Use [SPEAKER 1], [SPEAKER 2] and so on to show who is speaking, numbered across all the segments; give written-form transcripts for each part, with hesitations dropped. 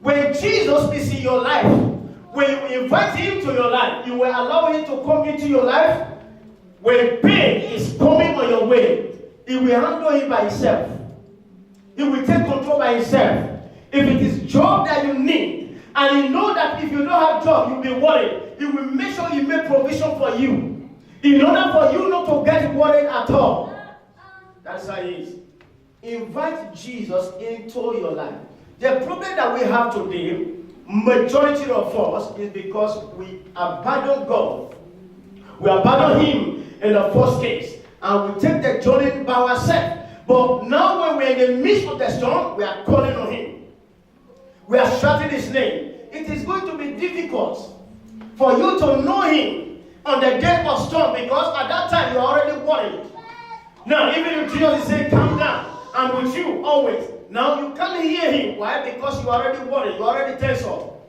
[SPEAKER 1] When Jesus is in your life, when you invite him to your life, you will allow him to come into your life. When pain is coming on your way, he will handle it by himself. He will take control by himself. If it is job that you need, and you know that if you don't have job, you'll be worried, he will make sure he make provision for you. In order for you not to get worried at all. That's how it is. Invite Jesus into your life. The problem that we have today, majority of us, is because we abandon God. We abandon him in the first case. And we take the journey by ourselves. But now when we're in the midst of the storm, we are calling on him. We are shouting his name. It is going to be difficult for you to know him on the day of storm, because at that time you're already worried. Now, even if Jesus is saying, calm down, I'm with you always. Now you can't hear him. Why? Because you're already worried. You're already tense up.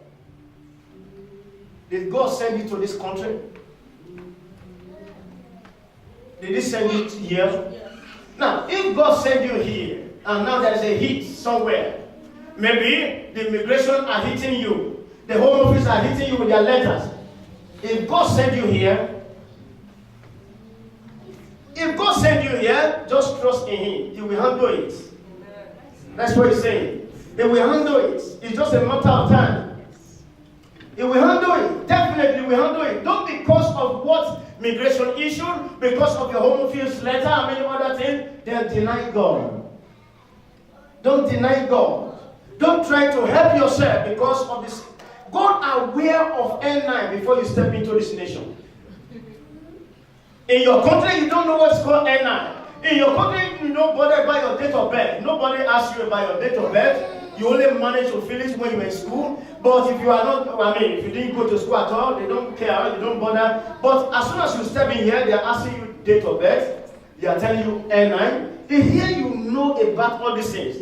[SPEAKER 1] Did God send you to this country? Did he send you here? Now, if God sent you here, and now there's a hit somewhere, maybe the immigration are hitting you, the home office are hitting you with their letters. If God sent you here, just trust in him. He will handle it. That's what he's saying. He will handle it. It's just a matter of time. He will handle it. Definitely will handle it. Don't because of what migration issue, because of your home office letter and many other things, then deny God. Don't deny God. Don't try to help yourself because of this. God aware of N9 before you step into this nation. In your country, you don't know what's called N9. In your country, you don't bother about your date of birth. Nobody asks you about your date of birth. You only manage to feel it when you're in school. But if you are not, if you didn't go to school at all, they don't care, they don't bother. But as soon as you step in here, they are asking you date of birth. They are telling you N9. They hear you know about all these things.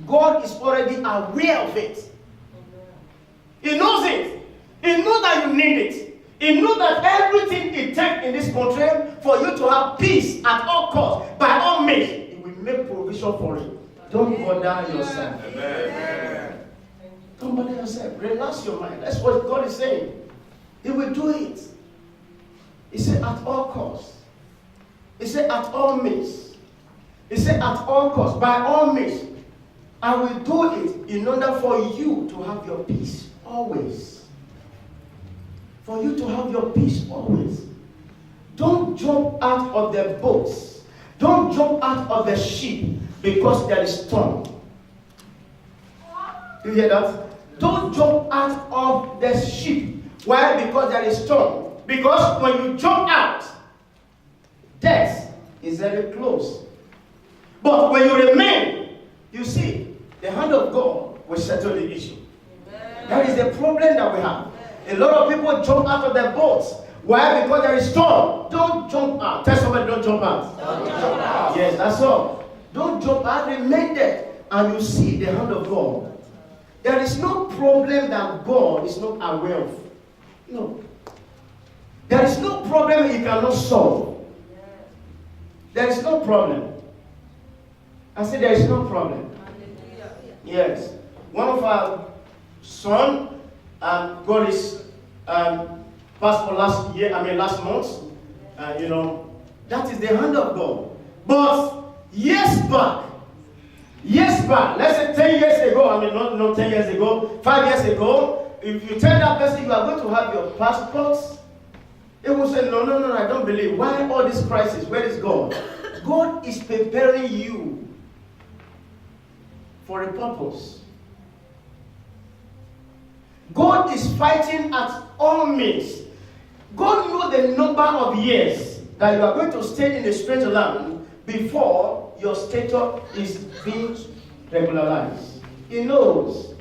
[SPEAKER 1] God is already aware of it. He knows it. He knows that you need it. He knows that everything it takes in this country for you to have peace at all costs, by all means, He will make provision for it. Don't bother yourself. Amen. Don't bother yourself. Relax your mind. That's what God is saying. He will do it. He said at all costs. He said at all means. He said at all costs, by all means, I will do it in order for you to have your peace always. For you to have your peace always. Don't jump out of the boats. Don't jump out of the ship because there is storm. You hear that? Don't jump out of the ship. Why? Because there is storm. Because when you jump out, death is very close. But when you remain, you see, the hand of God will settle the issue. Amen. That is the problem that we have. A lot of people jump out of their boats. Why? Because there is storm. Don't jump out. Tell somebody, don't jump out. Don't jump out. Yes, that's all. Don't jump out. Remain there. And you see the hand of God. There is no problem that God is not aware of. No. There is no problem He cannot solve. There is no problem. I said there is no problem. Yes. One of our sons, God is passed for last month. That is the hand of God. But years back, let's say 10 years ago, not 10 years ago, 5 years ago, if you tell that person you are going to have your passports, they will say, no, I don't believe. Why all this crisis? Where is God? God is preparing you for a purpose. God is fighting at all means. God knows the number of years that you are going to stay in a strange land before your status is being regularized. He knows.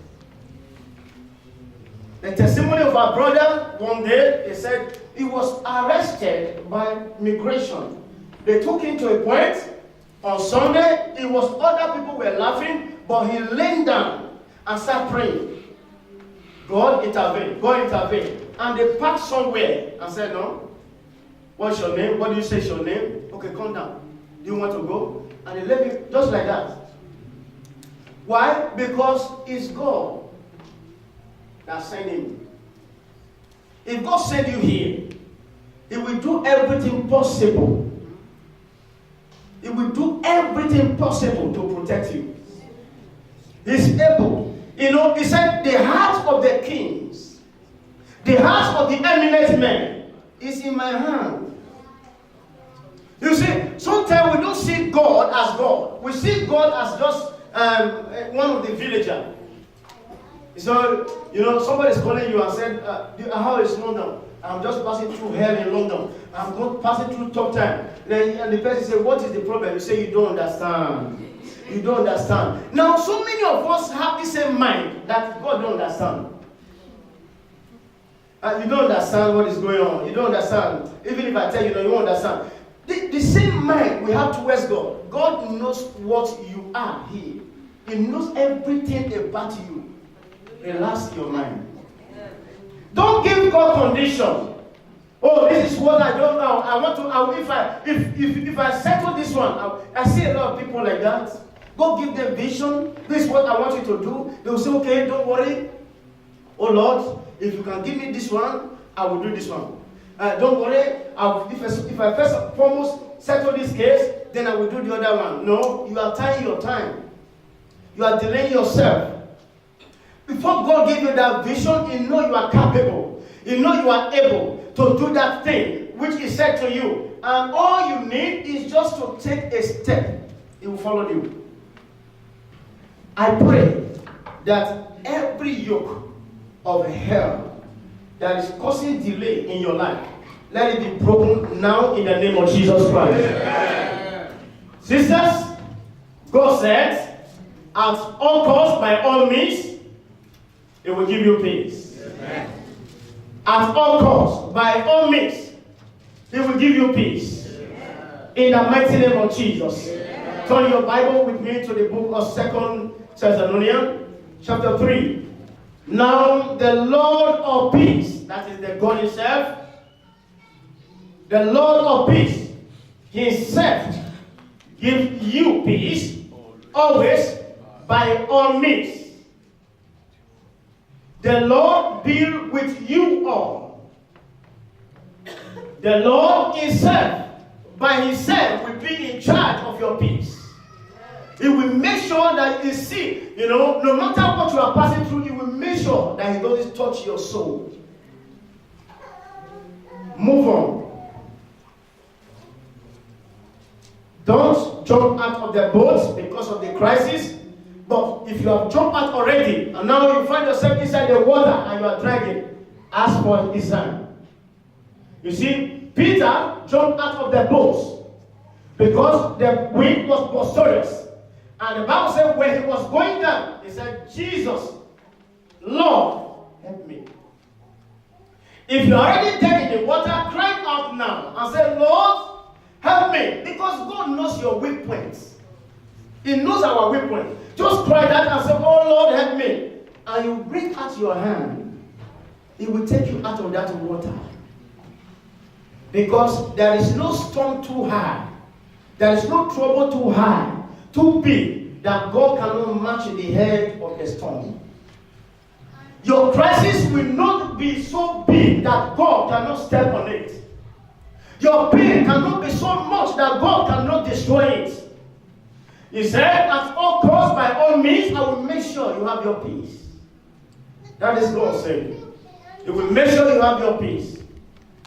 [SPEAKER 1] The testimony of our brother, one day, he said he was arrested by immigration. They took him to a point on Sunday. It was other people were laughing, but he leaned down and started praying. God intervened. God intervened. And they parked somewhere and said, no. What's your name? What do you say is your name? Okay, come down. Do you want to go? And they left him just like that. Why? Because it's God. that sent him. If God sent you here, He will do everything possible. He will do everything possible to protect you. He's able. You know, He said, the heart of the kings, the heart of the eminent men is in my hand. You see, sometimes we don't see God as God. We see God as just one of the villagers. So, you know, somebody is calling you and said, how is London? I'm just passing through hell in London. I'm passing through tough time. And the person says, what is the problem? You say, you don't understand. You don't understand. Now, so many of us have the same mind that God don't understand. You don't understand what is going on. You don't understand. Even if I tell you, you won't understand. The same mind we have towards God. God knows what you are here. He knows everything about you. Relax your mind. Don't give God condition. Oh, this is what I don't know. I want to. If I settle this one, I see a lot of people like that. God give them vision. This is what I want you to do. They will say, okay, don't worry. Oh Lord, if you can give me this one, I will do this one. Don't worry. If I first and foremost settle this case, then I will do the other one. No, you are tying your time. You are delaying yourself. Before God gave you that vision, you know you are capable. You know you are able to do that thing which He said to you. And all you need is just to take a step. He will follow you. I pray that every yoke of hell that is causing delay in your life, let it be broken now in the name of Jesus Christ. Amen. Sisters, God said, at all costs, by all means, He will give you peace. Amen. At all costs, by all means, He will give you peace. Amen. In the mighty name of Jesus. Amen. Turn your Bible with me to the book of 2 Thessalonians, chapter 3. Now the Lord of peace, that is the God Himself, the Lord of peace, Himself, give you peace always by all means. The Lord be with you all. The Lord Himself, by Himself, will be in charge of your peace. He will make sure that you see, no matter what you are passing through, He will make sure that He doesn't touch your soul. Move on. Don't jump out of the boat because of the crisis. But if you have jumped out already, and now you find yourself inside the water and you are dragging, ask for His hand. You see, Peter jumped out of the boat because the wind was boisterous. And the Bible said when he was going down, he said, Jesus, Lord, help me. If you're already dead in the water, cry out now and say, Lord, help me. Because God knows your weak points. He knows our weak points. Just cry that and say, oh Lord, help me. And you bring out your hand. He will take you out of that water. Because there is no storm too high. There is no trouble too high, too big, that God cannot match the head of the storm. Your crisis will not be so big that God cannot step on it. Your pain cannot be so much that God cannot destroy it. He said, at all costs, by all means, I will make sure you have your peace. That is God saying. He will make sure you have your peace.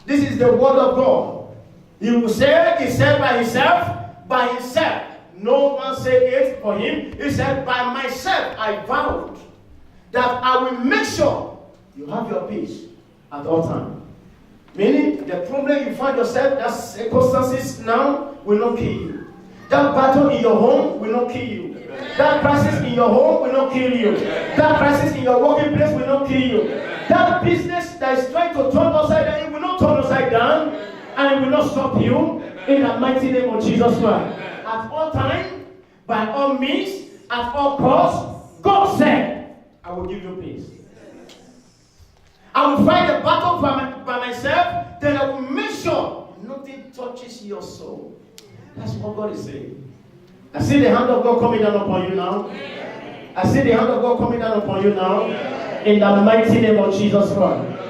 [SPEAKER 1] This is the word of God. He will say, He said by Himself. No one said it for Him. He said, by myself I vowed that I will make sure you have your peace at all times. Meaning, the problem you find yourself, that circumstances now will not kill you. That battle in your home will not kill you. That crisis in your home will not kill you. That crisis in your working place will not kill you. That business that is trying to turn upside down, it will not turn upside down, and it will not stop you in the mighty name of Jesus Christ. At all times, by all means, at all costs, God said, I will give you peace. I will fight the battle by myself, then I will make sure nothing touches your soul. That's what God is saying. I see the hand of God coming down upon you now. I see the hand of God coming down upon you now. In the mighty name of Jesus Christ.